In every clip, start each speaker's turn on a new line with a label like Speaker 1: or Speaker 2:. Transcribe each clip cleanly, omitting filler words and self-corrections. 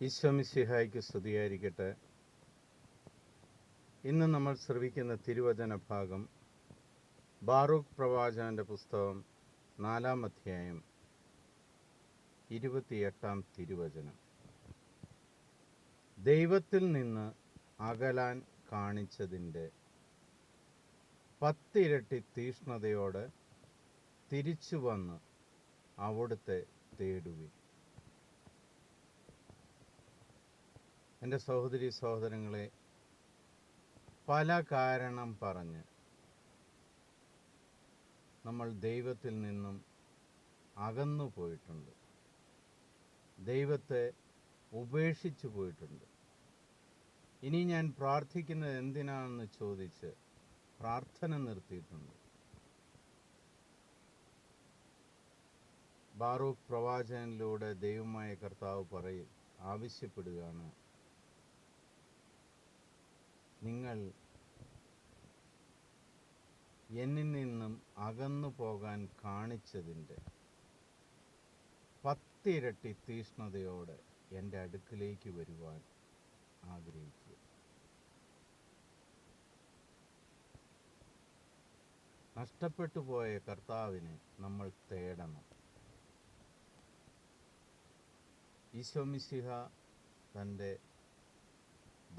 Speaker 1: ഈശോ മിശിഹായ്ക്ക് സ്തുതിയായിരിക്കട്ടെ. ഇന്ന് നമ്മൾ ശ്രവിക്കുന്ന തിരുവചന ഭാഗം ബാറൂക്ക് പ്രവാചകന്റെ പുസ്തകം 4-ാം അധ്യായം 28-ാം തിരുവചനം. ദൈവത്തിൽ നിന്ന് അകലാൻ കാണിച്ചതിൻ്റെ 10 ഇരട്ടി തീഷ്ണതയോടെ തിരിച്ചു വന്ന് അവിടുത്തെ തേടുവിൻ. എൻ്റെ സഹോദരി സഹോദരങ്ങളെ, പല കാരണം പറഞ്ഞ് നമ്മൾ ദൈവത്തിൽ നിന്നും അകന്നു പോയിട്ടുണ്ട്, ദൈവത്തെ ഉപേക്ഷിച്ചു പോയിട്ടുണ്ട്. ഇനി ഞാൻ പ്രാർത്ഥിക്കുന്നത് എന്തിനാണെന്ന് ചോദിച്ച് പ്രാർത്ഥന നിർത്തിയിട്ടുണ്ട്. ബാറൂക്ക് പ്രവാചകനിലൂടെ ദൈവമായ കർത്താവ് ആവശ്യപ്പെടുകയാണ്, നിങ്ങൾ എന്നിൽ നിന്നും അകന്നു പോകാൻ കാണിച്ചതിൻ്റെ 10 ഇരട്ടി തീഷ്ണതയോടെ എൻ്റെ അടുക്കിലേക്ക് വരുവാൻ ആഗ്രഹിക്കുക. നഷ്ടപ്പെട്ടു പോയ കർത്താവിനെ നമ്മൾ തേടണം. ഈശോ മിശിഹ തൻ്റെ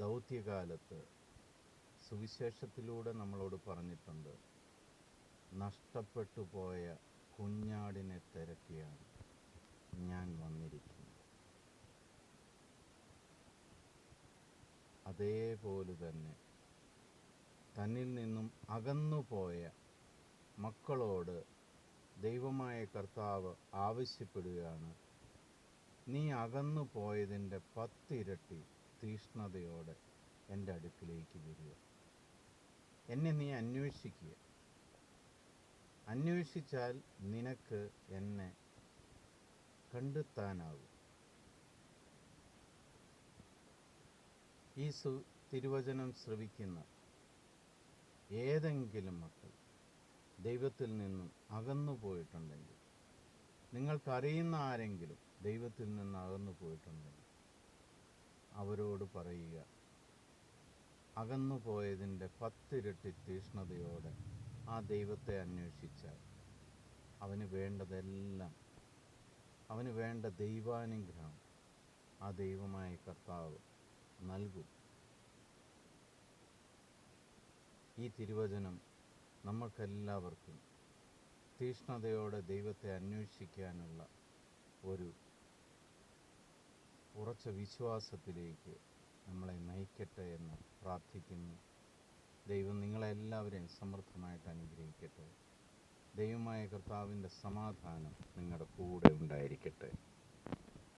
Speaker 1: ദൗത്യകാലത്ത് സുവിശേഷത്തിലൂടെ നമ്മളോട് പറഞ്ഞിട്ടുണ്ട്, നഷ്ടപ്പെട്ടു പോയ കുഞ്ഞാടിനെ തിരക്കിയാണ് ഞാൻ വന്നിരിക്കുന്നത്. അതേപോലെ തന്നെ തന്നിൽ നിന്നും അകന്നുപോയ മക്കളോട് ദൈവമായ കർത്താവ് ആവശ്യപ്പെടുകയാണ്, നീ അകന്നു പോയതിൻ്റെ 10 ഇരട്ടി തീഷ്ണതയോടെ എൻ്റെ അടുക്കിലേക്ക് വരിക. എന്നെ നീ അന്വേഷിക്കുക. അന്വേഷിച്ചാൽ നിനക്ക് എന്നെ കണ്ടെത്താനാകും. ഈ തിരുവചനം ശ്രവിക്കുന്ന ഏതെങ്കിലും മക്കൾ ദൈവത്തിൽ നിന്നും അകന്നു പോയിട്ടുണ്ടെങ്കിൽ, നിങ്ങൾക്കറിയുന്ന ആരെങ്കിലും ദൈവത്തിൽ നിന്ന് അകന്നു പോയിട്ടുണ്ടെങ്കിൽ അവരോട് പറയുക, അകന്നു പോയതിൻ്റെ 10 ഇരട്ടി തീഷ്ണതയോടെ ആ ദൈവത്തെ അന്വേഷിച്ചാൽ അവന് വേണ്ടതെല്ലാം, അവന് വേണ്ട ദൈവാനുഗ്രഹം ആ ദൈവമായ കർത്താവ് നൽകും. ഈ തിരുവചനം നമുക്കെല്ലാവർക്കും തീഷ്ണതയോടെ ദൈവത്തെ അന്വേഷിക്കാനുള്ള ഒരു ഉറച്ച വിശ്വാസത്തിലേക്ക് നമ്മളെ നയിക്കട്ടെ എന്ന് പ്രാർത്ഥിക്കുന്നു. ദൈവം നിങ്ങളെല്ലാവരെയും സമൃദ്ധമായിട്ട് അനുഗ്രഹിക്കട്ടെ. ദൈവമായ കർത്താവിൻ്റെ സമാധാനം നിങ്ങളുടെ കൂടെ ഉണ്ടായിരിക്കട്ടെ.